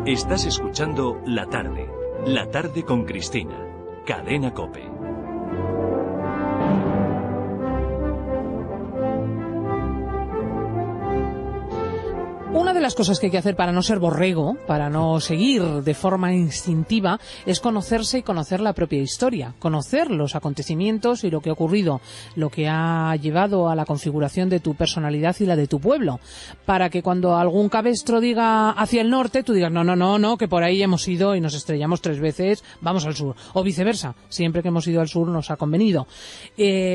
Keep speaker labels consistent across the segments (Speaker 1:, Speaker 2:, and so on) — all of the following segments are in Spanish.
Speaker 1: Estás escuchando La Tarde con Cristina, Cadena COPE.
Speaker 2: Una de las cosas que hay que hacer para no ser borrego, para no seguir de forma instintiva, es conocerse y conocer la propia historia, conocer los acontecimientos y lo que ha ocurrido, lo que ha llevado a la configuración de tu personalidad y la de tu pueblo, para que cuando algún cabestro diga hacia el norte, tú digas no, que por ahí hemos ido y nos estrellamos 3 veces, vamos al sur, o viceversa, siempre que hemos ido al sur nos ha convenido.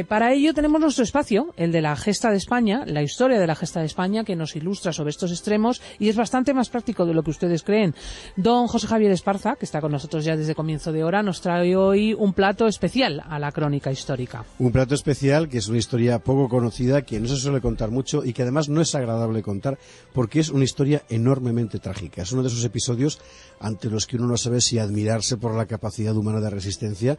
Speaker 2: Para ello tenemos nuestro espacio, el de la Gesta de España, la historia de la Gesta de España, que nos ilustra sobre estos extremos y es bastante más práctico de lo que ustedes creen. Don José Javier Esparza, que está con nosotros ya desde comienzo de hora, nos trae hoy un plato especial a la crónica histórica.
Speaker 3: Un plato especial que es una historia poco conocida, que no se suele contar mucho y que además no es agradable contar porque es una historia enormemente trágica. Es uno de esos episodios ante los que uno no sabe si admirarse por la capacidad humana de resistencia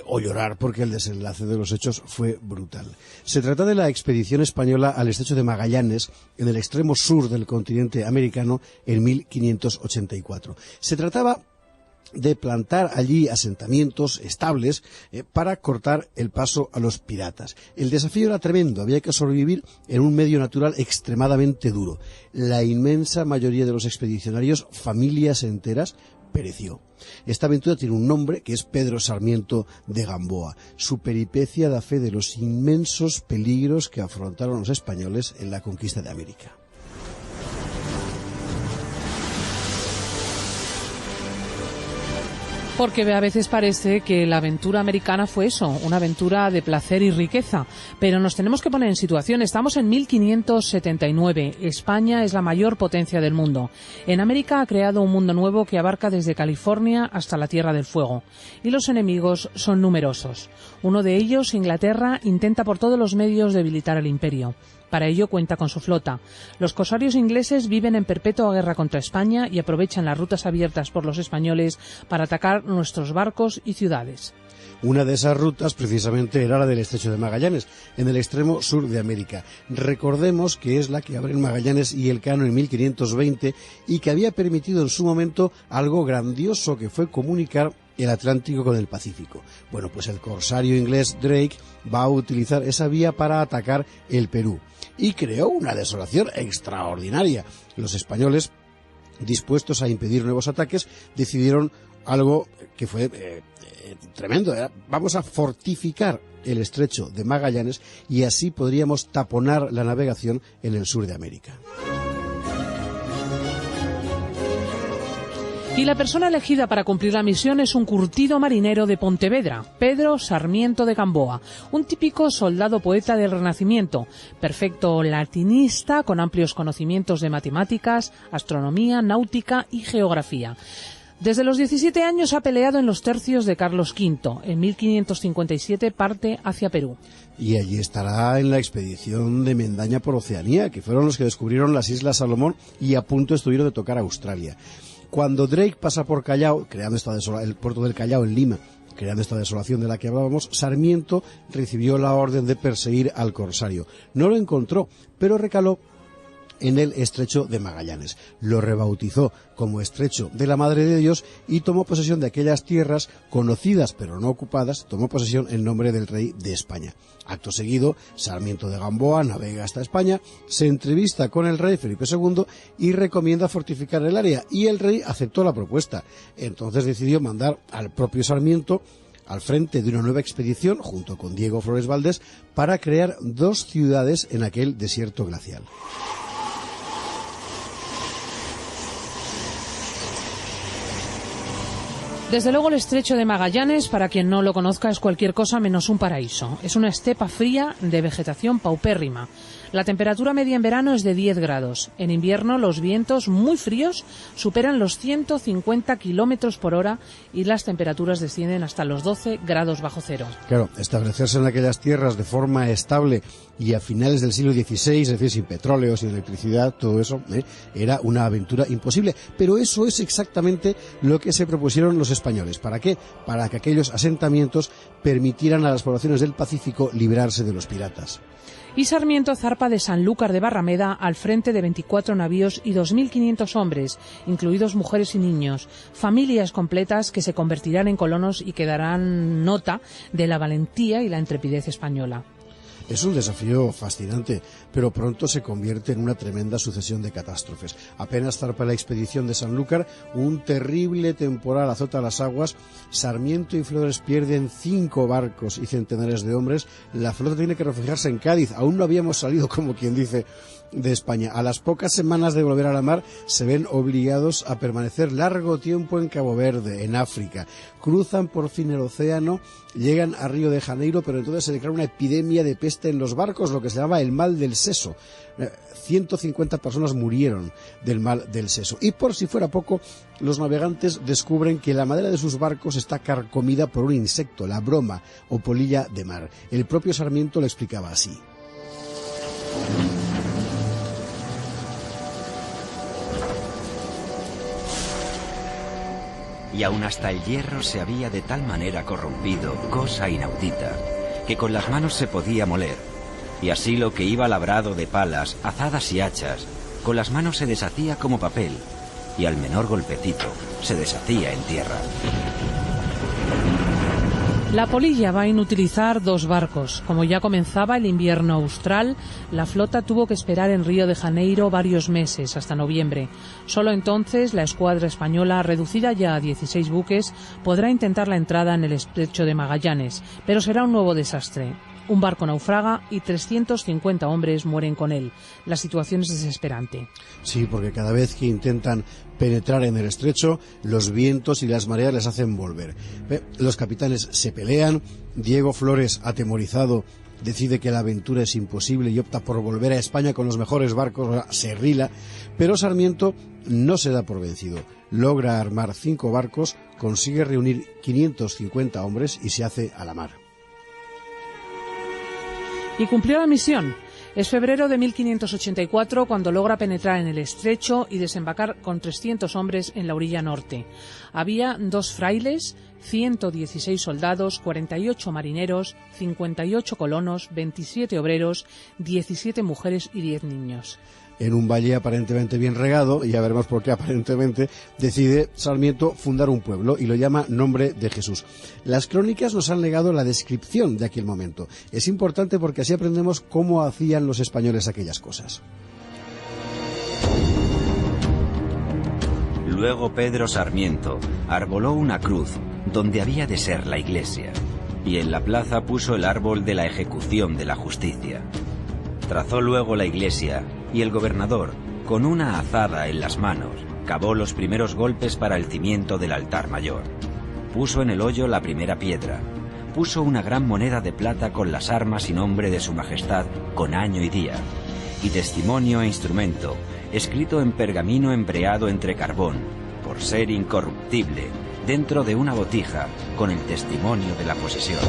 Speaker 3: o llorar porque el desenlace de los hechos fue brutal. Se trata de la expedición española al estrecho de Magallanes, en el extremo sur del continente americano, en 1584. Se trataba de plantar allí asentamientos estables para cortar el paso a los piratas. El desafío era tremendo, había que sobrevivir en un medio natural extremadamente duro. La inmensa mayoría de los expedicionarios, familias enteras, pereció. Esta aventura tiene un nombre que es Pedro Sarmiento de Gamboa. Su peripecia da fe de los inmensos peligros que afrontaron los españoles en la conquista de América.
Speaker 2: Porque a veces parece que la aventura americana fue eso, una aventura de placer y riqueza. Pero nos tenemos que poner en situación. Estamos en 1579. España es la mayor potencia del mundo. En América ha creado un mundo nuevo que abarca desde California hasta la Tierra del Fuego. Y los enemigos son numerosos. Uno de ellos, Inglaterra, intenta por todos los medios debilitar al imperio. Para ello cuenta con su flota. Los corsarios ingleses viven en perpetua guerra contra España y aprovechan las rutas abiertas por los españoles para atacar nuestros barcos y ciudades.
Speaker 3: Una de esas rutas precisamente era la del estrecho de Magallanes, en el extremo sur de América. Recordemos que es la que abren Magallanes y Elcano en 1520 y que había permitido en su momento algo grandioso, que fue comunicar el Atlántico con el Pacífico. Bueno, pues el corsario inglés Drake va a utilizar esa vía para atacar el Perú y creó una desolación extraordinaria. Los españoles, dispuestos a impedir nuevos ataques, decidieron algo que fue tremendo. Vamos a fortificar el estrecho de Magallanes y así podríamos taponar la navegación en el sur de América.
Speaker 2: Y la persona elegida para cumplir la misión es un curtido marinero de Pontevedra, Pedro Sarmiento de Gamboa, un típico soldado poeta del Renacimiento, perfecto latinista con amplios conocimientos de matemáticas, astronomía, náutica y geografía. Desde los 17 años ha peleado en los tercios de Carlos V. En 1557 parte hacia Perú.
Speaker 3: Y allí estará en la expedición de Mendaña por Oceanía, que fueron los que descubrieron las Islas Salomón y a punto estuvieron de tocar Australia. Cuando Drake pasa por Callao, creando el puerto del Callao en Lima, creando esta desolación de la que hablábamos, Sarmiento recibió la orden de perseguir al corsario. No lo encontró, pero recaló en el estrecho de Magallanes. Lo rebautizó como estrecho de la Madre de Dios y tomó posesión de aquellas tierras conocidas pero no ocupadas, tomó posesión en nombre del rey de España. Acto seguido, Sarmiento de Gamboa navega hasta España, se entrevista con el rey Felipe II y recomienda fortificar el área, y el rey aceptó la propuesta. Entonces decidió mandar al propio Sarmiento al frente de una nueva expedición, junto con Diego Flores Valdés, para crear 2 ciudades en aquel desierto glacial.
Speaker 2: Desde luego el estrecho de Magallanes, para quien no lo conozca, es cualquier cosa menos un paraíso. Es una estepa fría de vegetación paupérrima. La temperatura media en verano es de 10 grados. En invierno los vientos muy fríos superan los 150 kilómetros por hora y las temperaturas descienden hasta los 12 grados bajo cero.
Speaker 3: Claro, establecerse en aquellas tierras de forma estable y a finales del siglo XVI, es decir, sin petróleo, sin electricidad, todo eso, era una aventura imposible. Pero eso es exactamente lo que se propusieron los españoles. ¿Para qué? Para que aquellos asentamientos permitieran a las poblaciones del Pacífico librarse de los piratas.
Speaker 2: Y Sarmiento zarpa de Sanlúcar de Barrameda al frente de 24 navíos y 2.500 hombres, incluidos mujeres y niños, familias completas que se convertirán en colonos y que darán nota de la valentía y la intrepidez española.
Speaker 3: Es un desafío fascinante, pero pronto se convierte en una tremenda sucesión de catástrofes. Apenas zarpa la expedición de Sanlúcar, un terrible temporal azota las aguas, Sarmiento y Flores pierden 5 barcos y centenares de hombres, la flota tiene que refugiarse en Cádiz, aún no habíamos salido, como quien dice, de España. A las pocas semanas de volver a la mar, se ven obligados a permanecer largo tiempo en Cabo Verde, en África. Cruzan por fin el océano, llegan a Río de Janeiro, pero entonces se declara una epidemia de peste en los barcos, lo que se llama el mal del seso. 150 personas murieron del mal del seso. Y por si fuera poco, los navegantes descubren que la madera de sus barcos está carcomida por un insecto, la broma o polilla de mar. El propio Sarmiento lo explicaba así.
Speaker 4: Y aun hasta el hierro se había de tal manera corrompido, cosa inaudita, que con las manos se podía moler, y así lo que iba labrado de palas, azadas y hachas, con las manos se deshacía como papel, y al menor golpecito se deshacía en tierra.
Speaker 2: La polilla va a inutilizar 2 barcos. Como ya comenzaba el invierno austral, la flota tuvo que esperar en Río de Janeiro varios meses, hasta noviembre. Solo entonces la escuadra española, reducida ya a 16 buques, podrá intentar la entrada en el estrecho de Magallanes, pero será un nuevo desastre. Un barco naufraga y 350 hombres mueren con él. La situación es desesperante.
Speaker 3: Sí, porque cada vez que intentan penetrar en el estrecho, los vientos y las mareas les hacen volver. Los capitanes se pelean, Diego Flores, atemorizado, decide que la aventura es imposible y opta por volver a España con los mejores barcos, se rila, pero Sarmiento no se da por vencido. Logra armar 5 barcos, consigue reunir 550 hombres y se hace a la mar.
Speaker 2: Y cumplió la misión. Es febrero de 1584 cuando logra penetrar en el estrecho y desembarcar con 300 hombres en la orilla norte. Había 2 frailes, 116 soldados, 48 marineros, 58 colonos, 27 obreros, 17 mujeres y 10 niños.
Speaker 3: En un valle aparentemente bien regado, y ya veremos por qué aparentemente, decide Sarmiento fundar un pueblo y lo llama Nombre de Jesús. Las crónicas nos han legado la descripción de aquel momento. Es importante porque así aprendemos cómo hacían los españoles aquellas cosas.
Speaker 4: Luego Pedro Sarmiento arboló una cruz donde había de ser la iglesia, y en la plaza puso el árbol de la ejecución de la justicia. Trazó luego la iglesia, y el gobernador, con una azada en las manos, cavó los primeros golpes para el cimiento del altar mayor. Puso en el hoyo la primera piedra, puso una gran moneda de plata con las armas y nombre de su majestad, con año y día, y testimonio e instrumento, escrito en pergamino embreado entre carbón, por ser incorruptible, dentro de una botija, con el testimonio de la posesión.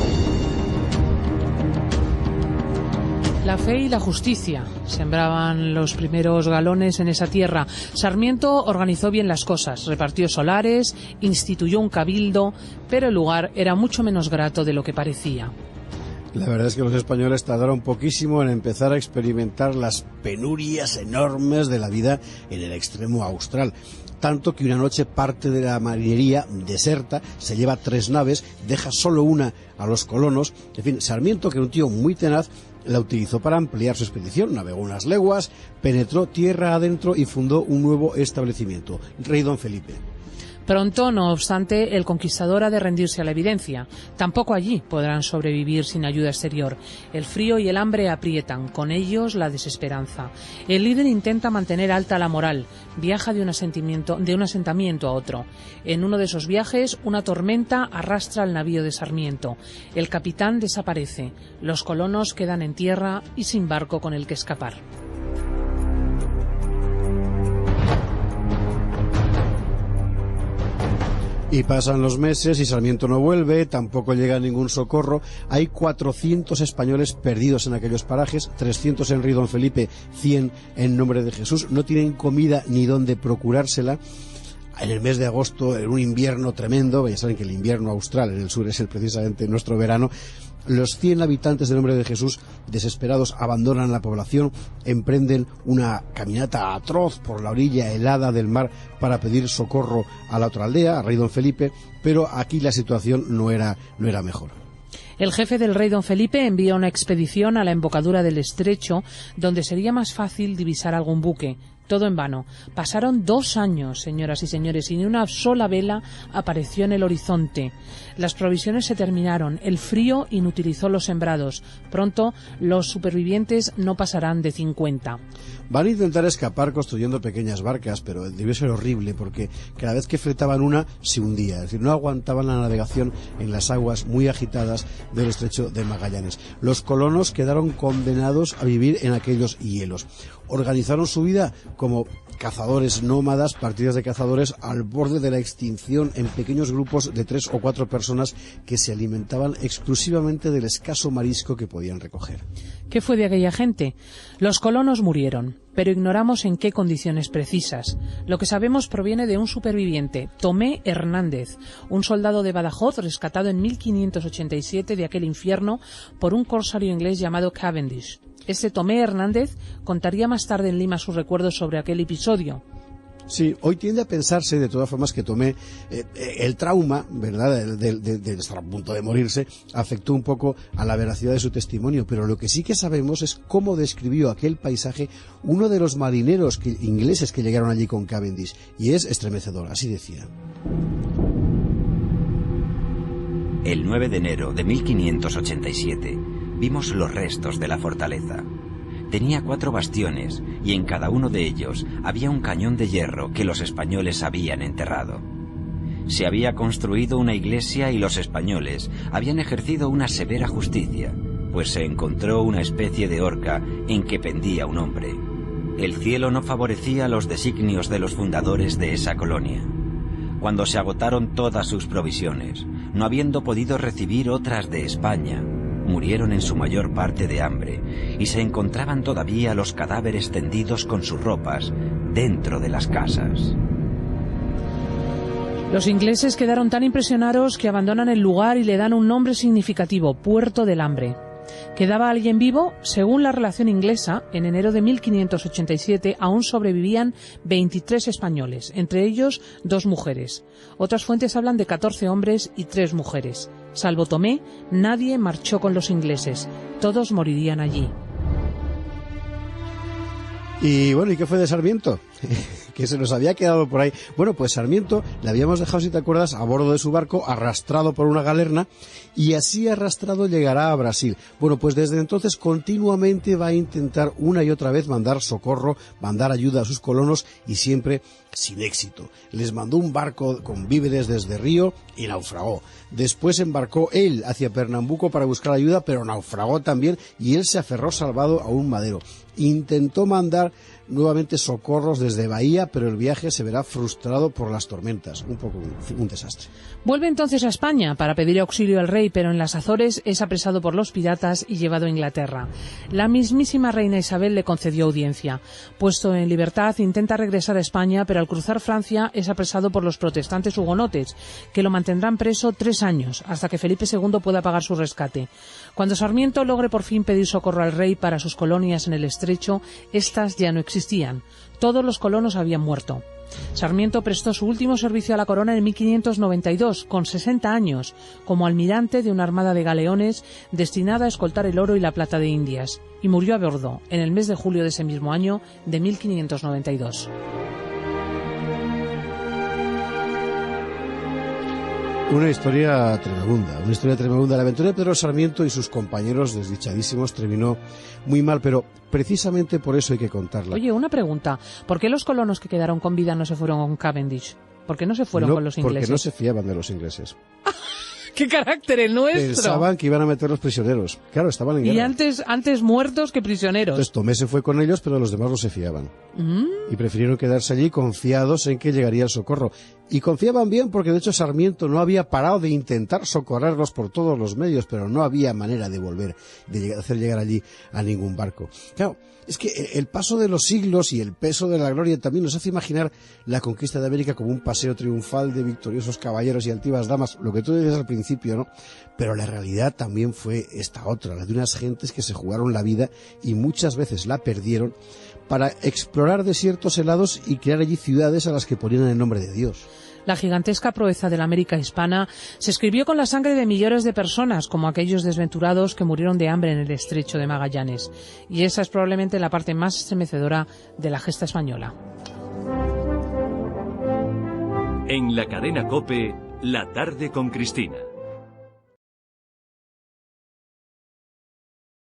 Speaker 2: La fe y la justicia sembraban los primeros galones en esa tierra. Sarmiento organizó bien las cosas, repartió solares, instituyó un cabildo, pero el lugar era mucho menos grato de lo que parecía.
Speaker 3: La verdad es que los españoles tardaron poquísimo en empezar a experimentar las penurias enormes de la vida en el extremo austral. Tanto que una noche parte de la marinería deserta, se lleva 3 naves, deja solo una a los colonos. En fin, Sarmiento, que era un tío muy tenaz, la utilizó para ampliar su expedición, navegó unas leguas, penetró tierra adentro y fundó un nuevo establecimiento, Rey Don Felipe.
Speaker 2: Pronto, no obstante, el conquistador ha de rendirse a la evidencia. Tampoco allí podrán sobrevivir sin ayuda exterior. El frío y el hambre aprietan, con ellos la desesperanza. El líder intenta mantener alta la moral, viaja de un asentamiento a otro. En uno de esos viajes, una tormenta arrastra al navío de Sarmiento. El capitán desaparece. Los colonos quedan en tierra y sin barco con el que escapar.
Speaker 3: Y pasan los meses y Sarmiento no vuelve, tampoco llega ningún socorro. Hay 400 españoles perdidos en aquellos parajes, 300 en Río Don Felipe, 100 en Nombre de Jesús. No tienen comida ni dónde procurársela. En el mes de agosto, en un invierno tremendo, ya saben que el invierno austral en el sur es precisamente nuestro verano, Los 100 habitantes del Nombre de Jesús, desesperados, abandonan la población, emprenden una caminata atroz por la orilla helada del mar para pedir socorro a la otra aldea, al rey don Felipe, pero aquí la situación no era mejor.
Speaker 2: El jefe del rey don Felipe envía una expedición a la embocadura del estrecho, donde sería más fácil divisar algún buque. Todo en vano. Pasaron 2 años, señoras y señores, y ni una sola vela apareció en el horizonte. Las provisiones se terminaron, el frío inutilizó los sembrados. Pronto los supervivientes no pasarán de 50.
Speaker 3: Van a intentar escapar construyendo pequeñas barcas, pero debió ser horrible porque cada vez que fletaban una se hundía, es decir, no aguantaban la navegación en las aguas muy agitadas del estrecho de Magallanes. Los colonos quedaron condenados a vivir en aquellos hielos. Organizaron su vida como cazadores nómadas, partidas de cazadores al borde de la extinción en pequeños grupos de 3 o 4 personas que se alimentaban exclusivamente del escaso marisco que podían recoger.
Speaker 2: ¿Qué fue de aquella gente? Los colonos murieron, pero ignoramos en qué condiciones precisas. Lo que sabemos proviene de un superviviente, Tomé Hernández, un soldado de Badajoz rescatado en 1587 de aquel infierno por un corsario inglés llamado Cavendish. Este Tomé Hernández contaría más tarde en Lima sus recuerdos sobre aquel episodio.
Speaker 3: Sí, hoy tiende a pensarse, de todas formas, que Tomé, el trauma, ¿verdad?, de estar a punto de morirse, afectó un poco a la veracidad de su testimonio, pero lo que sí que sabemos es cómo describió aquel paisaje uno de los marineros ingleses que llegaron allí con Cavendish, y es estremecedor, así decía.
Speaker 4: El 9 de enero de 1587 vimos los restos de la fortaleza. Tenía 4 bastiones y en cada uno de ellos había un cañón de hierro que los españoles habían enterrado. Se había construido una iglesia y los españoles habían ejercido una severa justicia, pues se encontró una especie de horca en que pendía un hombre. El cielo no favorecía los designios de los fundadores de esa colonia. Cuando se agotaron todas sus provisiones, no habiendo podido recibir otras de España, murieron en su mayor parte de hambre y se encontraban todavía los cadáveres tendidos con sus ropas dentro de las casas.
Speaker 2: Los ingleses quedaron tan impresionados que abandonan el lugar y le dan un nombre significativo, Puerto del Hambre. ¿Quedaba alguien vivo? Según la relación inglesa, en enero de 1587 aún sobrevivían 23 españoles, entre ellos 2 mujeres. Otras fuentes hablan de 14 hombres y 3 mujeres. Salvo Tomé, nadie marchó con los ingleses. Todos morirían allí.
Speaker 3: Y bueno, ¿y qué fue de Sarmiento? Que se nos había quedado por ahí. Bueno, pues Sarmiento le habíamos dejado, si te acuerdas, a bordo de su barco, arrastrado por una galerna, y así arrastrado llegará a Brasil. Bueno, pues desde entonces continuamente va a intentar una y otra vez mandar socorro, mandar ayuda a sus colonos, y siempre sin éxito. Les mandó un barco con víveres desde Río y naufragó. Después embarcó él hacia Pernambuco para buscar ayuda, pero naufragó también, y él se aferró salvado a un madero. Intentó mandar nuevamente socorros desde Bahía, pero el viaje se verá frustrado por las tormentas. Un poco un desastre.
Speaker 2: Vuelve entonces a España para pedir auxilio al rey, pero en las Azores es apresado por los piratas y llevado a Inglaterra. La mismísima reina Isabel le concedió audiencia. Puesto en libertad, intenta regresar a España, pero al cruzar Francia es apresado por los protestantes hugonotes, que lo mantendrán preso 3 años, hasta que Felipe II pueda pagar su rescate. Cuando Sarmiento logre por fin pedir socorro al rey para sus colonias en el estrecho, estas ya no existían. Todos los colonos habían muerto. Sarmiento prestó su último servicio a la corona en 1592, con 60 años, como almirante de una armada de galeones destinada a escoltar el oro y la plata de Indias, y murió a bordo en el mes de julio de ese mismo año de 1592.
Speaker 3: Una historia tremenda. La aventura de Pedro Sarmiento y sus compañeros desdichadísimos terminó muy mal, pero precisamente por eso hay que contarla.
Speaker 2: Oye, una pregunta. ¿Por qué los colonos que quedaron con vida no se fueron con Cavendish? ¿Por qué no se fueron con los ingleses?
Speaker 3: Porque no se fiaban de los ingleses.
Speaker 2: ¡Qué carácter el nuestro!
Speaker 3: Pensaban que iban a meter los prisioneros. Claro, estaban en guerra.
Speaker 2: Y antes muertos que prisioneros.
Speaker 3: Entonces Tomé se fue con ellos, pero los demás no se fiaban. Y prefirieron quedarse allí confiados en que llegaría el socorro. Y confiaban bien porque de hecho Sarmiento no había parado de intentar socorrerlos por todos los medios, pero no había manera de hacer llegar allí a ningún barco. Claro, es que el paso de los siglos y el peso de la gloria también nos hace imaginar la conquista de América como un paseo triunfal de victoriosos caballeros y altivas damas, lo que tú decías al principio, ¿no? Pero la realidad también fue esta otra, la de unas gentes que se jugaron la vida y muchas veces la perdieron para explorar desiertos helados y crear allí ciudades a las que ponían el nombre de Dios.
Speaker 2: La gigantesca proeza de la América hispana se escribió con la sangre de millones de personas, como aquellos desventurados que murieron de hambre en el estrecho de Magallanes. Y esa es probablemente la parte más estremecedora de la gesta española.
Speaker 1: En la cadena COPE, La tarde con Cristina.